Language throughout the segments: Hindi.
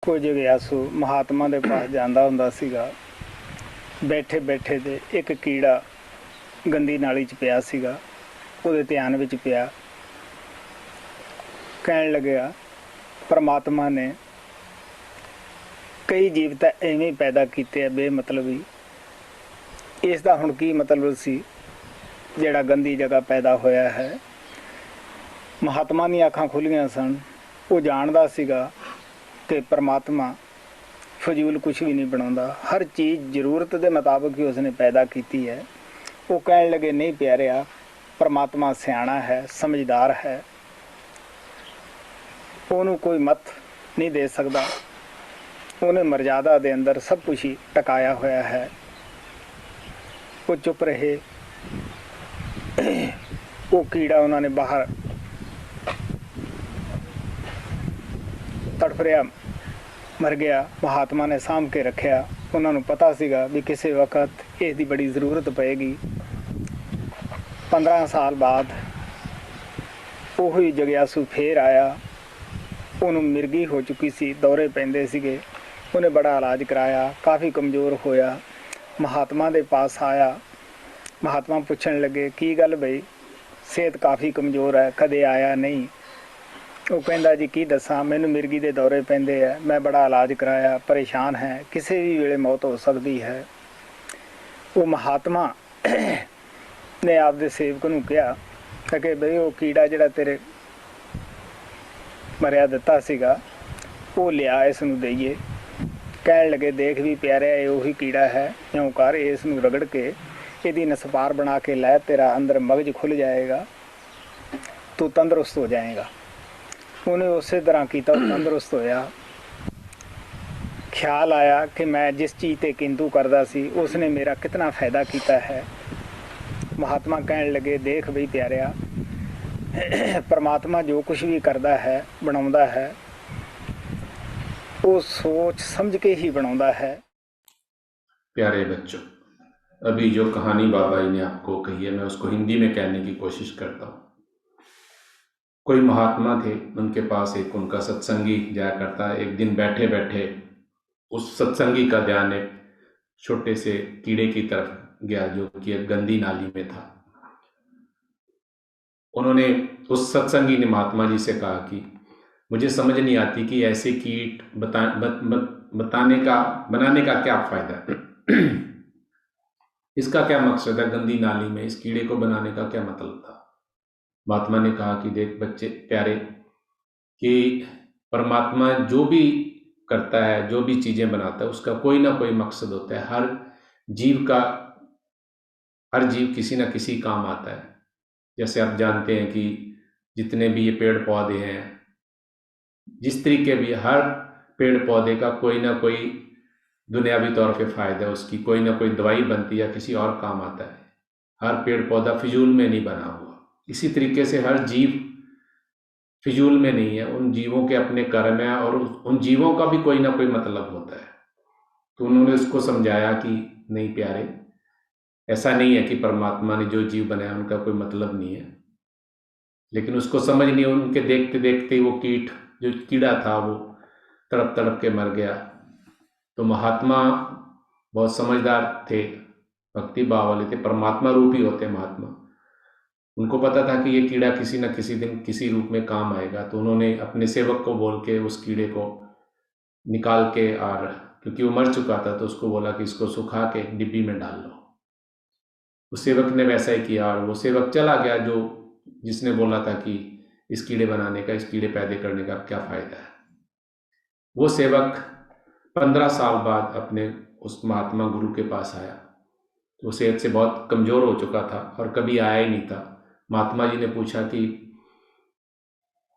ਉਹ ਜਗਿਆਸੂ महात्मा ਦੇ पास ਜਾਂਦਾ ਹੁੰਦਾ ਸੀਗਾ। बैठे बैठे ਤੇ एक कीड़ा गंदी नाली 'ਚ ਪਿਆ ਸੀਗਾ। ਉਹਦੇ ਧਿਆਨ ਵਿੱਚ ਪਿਆ। ਕਹਿਣ ਲੱਗਿਆ परमात्मा ने कई जीव ਤਾਂ ਐਵੇਂ पैदा ਕੀਤੇ ਆ ਬੇਮਤਲਬੀ। ਇਸ ਦਾ ਹੁਣ ਕੀ ਮਤਲਬ ਸੀ ਜਿਹੜਾ ਗੰਦੀ ਜਗ੍ਹਾ ਪੈਦਾ ਹੋਇਆ ਹੈ। महात्मा ਦੀਆਂ ਅੱਖਾਂ ਖੁੱਲੀਆਂ ਸਨ। ਉਹ ਜਾਣਦਾ ਸੀਗਾ कि परमात्मा फजूल कुछ भी नहीं बनाता, हर चीज़ जरूरत के मुताबिक ही उसने पैदा की है। वो कहने लगे नहीं प्यारिया, परमात्मा सियाना है, समझदार है, उन्होंने कोई मत नहीं दे सकता, उन्हें मर्यादा के अंदर सब कुछ ही टकाया होया है। वो चुप रहे। वो कीड़ा उन्होंने बाहर तड़फ रहा, मर गया। महात्मा ने साम के रखा। उन्होंने पता सीगा भी किसी वक्त इसकी बड़ी ज़रूरत पएगी। 15 साल बाद वही जगयासू फिर आया। उन्होंने मिर्गी हो चुकी सी, दौरे पैंदे सीगे। उन्हें बड़ा इलाज कराया, काफ़ी कमज़ोर होया। महात्मा के पास आया। महात्मा पूछन लगे की गल बई, सेहत काफ़ी कमज़ोर है, कदे आया नहीं। वो कहता जी की दसा, मैनू मिर्गी के दौरे पैंदे है, मैं बड़ा इलाज कराया, परेशान है, किसी भी वेले मौत हो सकती है। वो महात्मा ने आपदे सेवक नूं कहा कि बई वो कीड़ा जिहड़ा तेरे मरिया दिता सीगा वो लिया, इस नूं दईए। कहण लगे देख भी प्यारे, ये उही कीड़ा है, इउं कर इस नूं रगड़ के इहदी नसपार बना के लै, तेरा अंदर मगज खुल जाएगा, तू तंदुरुस्त हो जाएगा। उन्हें उस तरह किया, तंदुरुस्त होया। ख्याल आया कि मैं जिस चीज़ ते किंतु करदा सी उसने मेरा कितना फ़ायदा किया है। महात्मा कहने लगे देख बई प्यारिया, परमात्मा जो कुछ भी करता है, बनाउंदा है, वो सोच समझ के ही बनाउंदा है। प्यारे बच्चों, अभी जो कहानी बाबा जी ने आपको कही है, मैं उसको हिंदी में कहने की कोशिश करता हूँ। कोई महात्मा थे, उनके पास एक उनका सत्संगी जाया करता है। एक दिन बैठे बैठे उस सत्संगी का ध्यान एक छोटे से कीड़े की तरफ गया जो कि एक गंदी नाली में था। उन्होंने उस सत्संगी ने महात्मा जी से कहा कि मुझे समझ नहीं आती कि ऐसे कीट बनाने का क्या फायदा है। इसका क्या मकसद है, गंदी नाली में इस कीड़े को बनाने का क्या मतलब था। महात्मा ने कहा कि देख बच्चे प्यारे, कि परमात्मा जो भी करता है, जो भी चीज़ें बनाता है, उसका कोई ना कोई मकसद होता है। हर जीव किसी ना किसी काम आता है। जैसे आप जानते हैं कि जितने भी ये पेड़ पौधे हैं, जिस तरीके भी, हर पेड़ पौधे का कोई ना कोई दुनियावी तौर पे फ़ायदा है, उसकी कोई ना कोई दवाई बनती है, किसी और काम आता है। हर पेड़ पौधा फिजूल में नहीं बना हुआ। इसी तरीके से हर जीव फिजूल में नहीं है, उन जीवों के अपने कर्म है और उन जीवों का भी कोई ना कोई मतलब होता है। तो उन्होंने उसको समझाया कि नहीं प्यारे, ऐसा नहीं है कि परमात्मा ने जो जीव बनाया उनका कोई मतलब नहीं है। लेकिन उसको समझ नहीं, उनके देखते देखते वो जो कीड़ा था वो तड़प तड़प के मर गया। तो महात्मा बहुत समझदार थे, भक्ति भाव वाले थे, परमात्मा रूपी होते महात्मा। उनको पता था कि ये कीड़ा किसी न किसी दिन किसी रूप में काम आएगा। तो उन्होंने अपने सेवक को बोल के उस कीड़े को निकाल के, और क्योंकि वो मर चुका था तो उसको बोला कि इसको सुखा के डिब्बी में डाल लो। उस सेवक ने वैसा ही किया और वो सेवक चला गया जो जिसने बोला था कि इस कीड़े बनाने का, इस कीड़े पैदा करने का क्या फ़ायदा है। वो सेवक 15 साल बाद अपने उस महात्मा गुरु के पास आया। तो सेहत से बहुत कमज़ोर हो चुका था और कभी आया ही नहीं था। महात्मा जी ने पूछा कि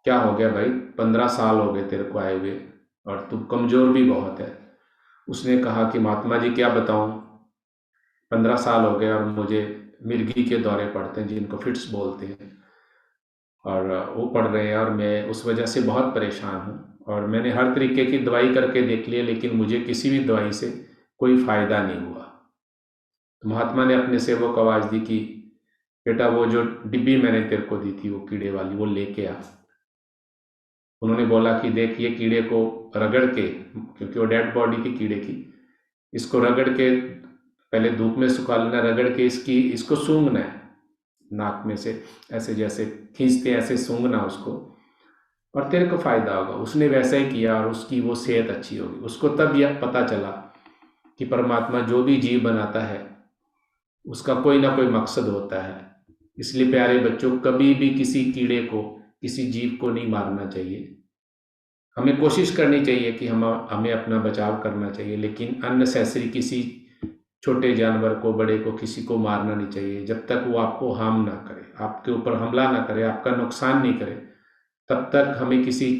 क्या हो गया भाई, 15 साल हो गए तेरे को आए हुए और तू कमज़ोर भी बहुत है। उसने कहा कि महात्मा जी क्या बताऊं, 15 साल हो गए और मुझे मिर्गी के दौरे पड़ते हैं, जिनको फिट्स बोलते हैं, और वो पड़ रहे हैं और मैं उस वजह से बहुत परेशान हूँ। और मैंने हर तरीके की दवाई करके देख लिया, लेकिन मुझे किसी भी दवाई से कोई फ़ायदा नहीं हुआ। तो महात्मा ने अपने सेवक को आवाज़ दी कि बेटा वो जो डिब्बी मैंने तेरे को दी थी वो कीड़े वाली, वो लेके आ। उन्होंने बोला कि देख ये कीड़े को रगड़ के, क्योंकि वो डेड बॉडी थी कीड़े की, इसको रगड़ के पहले धूप में सुखा लेना, रगड़ के इसको सूंघना है नाक में से, ऐसे जैसे खींचते ऐसे सूंघना उसको, और तेरे को फायदा होगा। उसने वैसा ही किया और उसकी वो सेहत अच्छी होगी। उसको तब यह पता चला कि परमात्मा जो भी जीव बनाता है उसका कोई ना कोई मकसद होता है। इसलिए प्यारे बच्चों, कभी भी किसी कीड़े को, किसी जीव को नहीं मारना चाहिए। हमें कोशिश करनी चाहिए कि हमें अपना बचाव करना चाहिए, लेकिन अननेसेसरी किसी छोटे जानवर को, बड़े को, किसी को मारना नहीं चाहिए जब तक वो आपको हार्म ना करे, आपके ऊपर हमला ना करे, आपका नुकसान नहीं करे, तब तक हमें किसी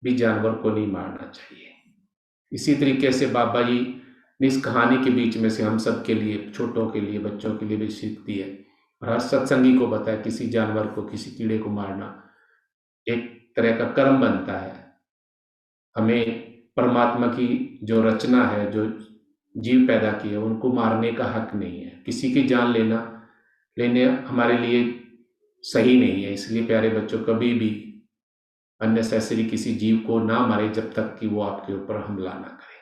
भी जानवर को नहीं मारना चाहिए। इसी तरीके से बाबा जी ने इस कहानी के बीच में से हम सब के लिए, छोटों के लिए, बच्चों के लिए भी सीख दी है, और हर सत्संगी को बताया किसी जानवर को, किसी कीड़े को मारना एक तरह का कर्म बनता है। हमें परमात्मा की जो रचना है, जो जीव पैदा किए, उनको मारने का हक नहीं है। किसी की जान लेने हमारे लिए सही नहीं है। इसलिए प्यारे बच्चों, कभी भी अननेसेसरी किसी जीव को ना मारे जब तक कि वो आपके ऊपर हमला ना करे।